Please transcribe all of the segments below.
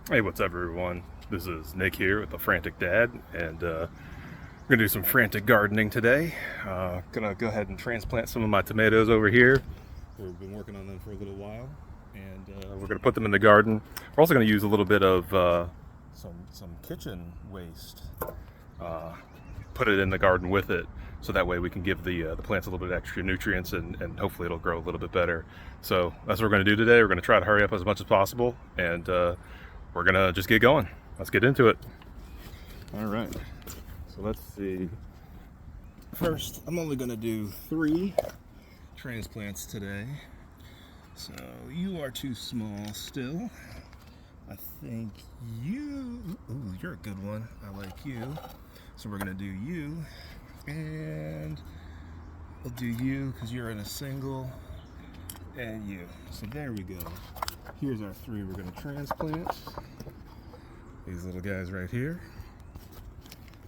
Hey, what's up, everyone? This is Nick here with the Frantic Dad, and we're gonna do some frantic gardening today. Gonna go ahead and transplant some of my tomatoes over here. We've been working on them for a little while, and we're gonna put them in the garden. We're also gonna use a little bit of some kitchen waste. Put it in the garden with it, so that way we can give the plants a little bit extra nutrients, and hopefully it'll grow a little bit better. So that's what we're gonna do today. We're gonna try to hurry up as much as possible, and we're gonna just get going. Let's get into it. All right, so let's see. First, I'm only gonna do 3 transplants today. So you are too small still. I think you, ooh, you're a good one. I like you. So we're gonna do you, and we'll do you because you're in a single, and you. So there we go. Here's our 3 we're gonna transplant. These little guys right here.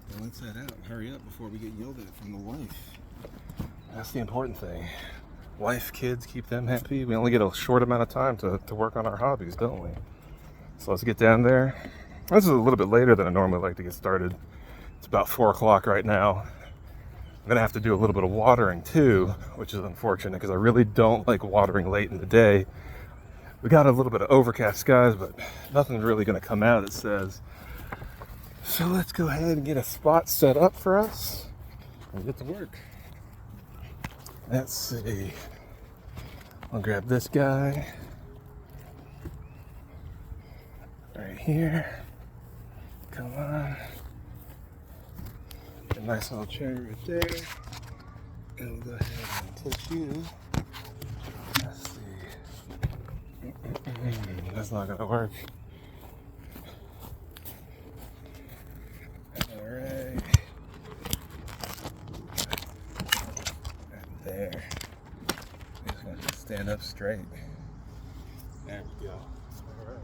Well, let's head out. Hurry up before we get yelled at from the wife. That's the important thing. Wife, kids, keep them happy. We only get a short amount of time to work on our hobbies, don't we? So let's get down there. This is a little bit later than I normally like to get started. It's about 4 o'clock right now. I'm gonna have to do a little bit of watering too, which is unfortunate because I really don't like watering late in the day. We got a little bit of overcast skies, but nothing's really gonna come out, it says. So let's go ahead and get a spot set up for us and get to work. Let's see. I'll grab this guy right here. Come on. A nice little cherry right there. And we'll go ahead and put you. Let's see. That's not gonna work. Alright. Right there. Just gonna stand up straight. There we go. Alright.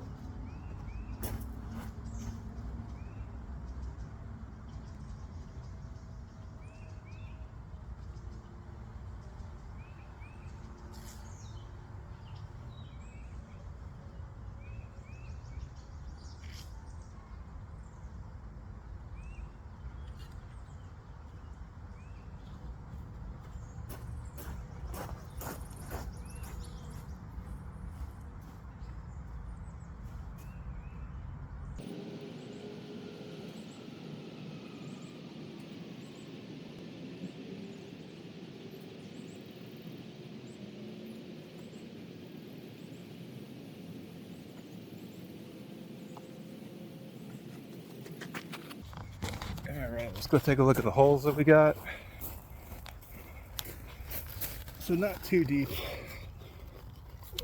Alright, let's go take a look at the holes that we got. So not too deep,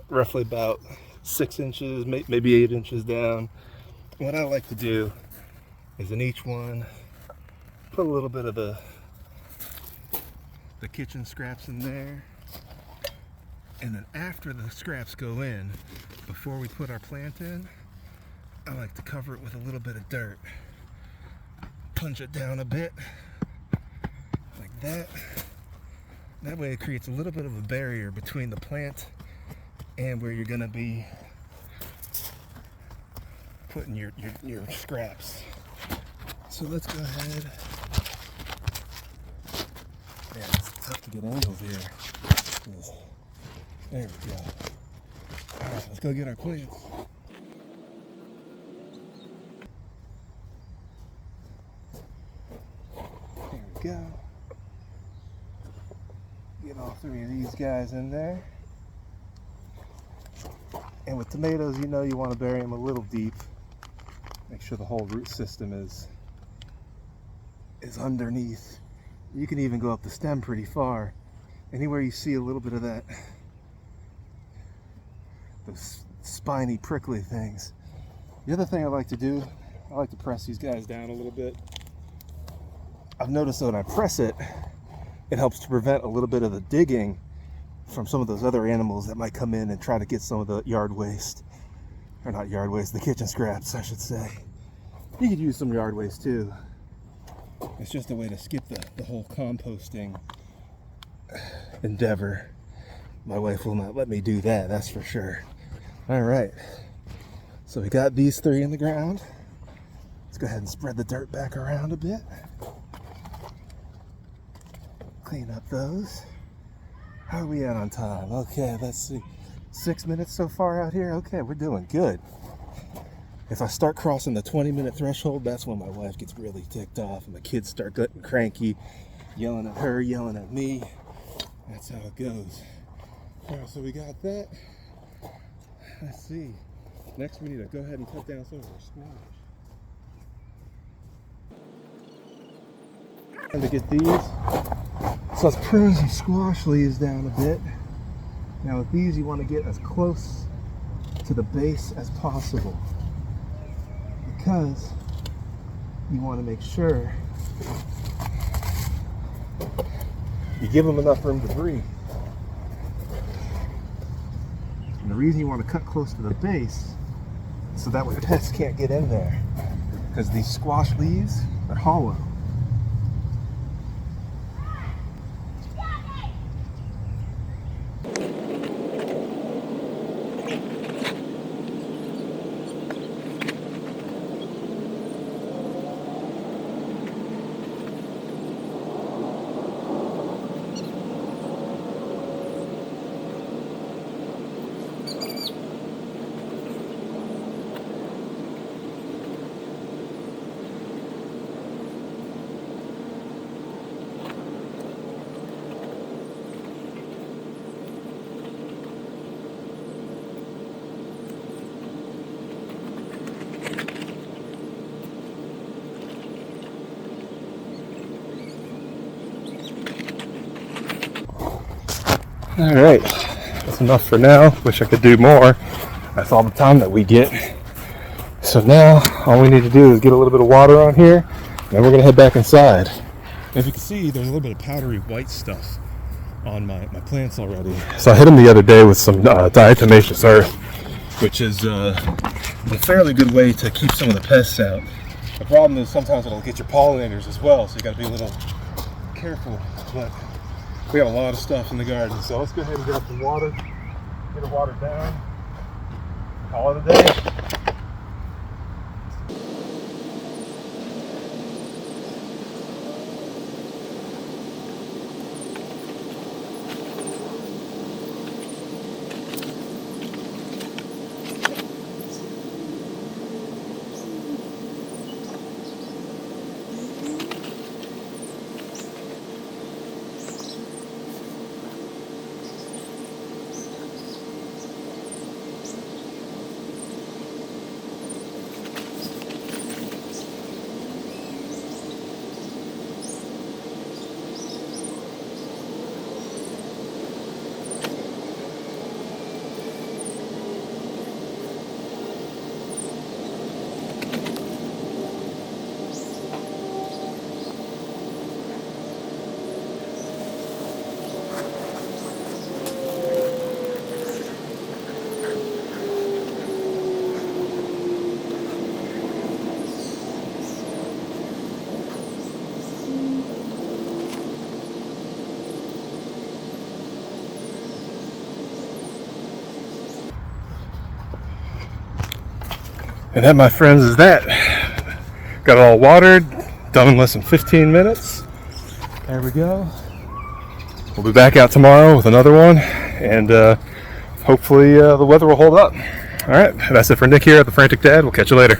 roughly about 6 inches, maybe 8 inches down. What I like to do is in each one, put a little bit of the kitchen scraps in there. And then after the scraps go in, before we put our plant in, I like to cover it with a little bit of dirt. Punch it down a bit, like that. That way it creates a little bit of a barrier between the plant and where you're gonna be putting your scraps. So let's go ahead. Man, it's tough to get angles here. There we go. Alright, let's go get our plants. Go. Get all 3 of these guys in there. And with tomatoes, you know you want to bury them a little deep. Make sure the whole root system is underneath. You can even go up the stem pretty far. Anywhere you see a little bit of that, those spiny, prickly things. The other thing I like to do, I like to press these guys down a little bit. I've noticed that when I press it, it helps to prevent a little bit of the digging from some of those other animals that might come in and try to get some of the yard waste. Or not yard waste, the kitchen scraps, I should say. You could use some yard waste too. It's just a way to skip the whole composting endeavor. My wife will not let me do that, that's for sure. All right. So we got these 3 in the ground. Let's go ahead and spread the dirt back around a bit. Clean up those. How are we at on time? Okay, let's see. 6 minutes so far out here. Okay, we're doing good. If I start crossing the 20-minute threshold, that's when my wife gets really ticked off and the kids start getting cranky, yelling at her, yelling at me. That's how it goes. All right, so we got that. Let's see. Next, we need to go ahead and cut down some of our squash. And to get these, so let's prune some squash leaves down a bit. Now with these, you want to get as close to the base as possible, because you want to make sure you give them enough room to breathe. And the reason you want to cut close to the base, so that way pests can't get in there, because these squash leaves are hollow. All right, that's enough for now. Wish I could do more. That's all the time that we get. So now all we need to do is get a little bit of water on here, and then we're gonna head back inside. As you can see, there's a little bit of powdery white stuff on my plants already. So I hit them the other day with some diatomaceous earth, which is a fairly good way to keep some of the pests out. The problem is sometimes it'll get your pollinators as well, so you gotta be a little careful. But we got a lot of stuff in the garden, so let's go ahead and grab some water, get it watered down, call it a day. And that, my friends, is that. Got it all watered, done in less than 15 minutes. There we go. We'll be back out tomorrow with another one, and hopefully the weather will hold up. All right, that's it for Nick here at the Frantic Dad. We'll catch you later.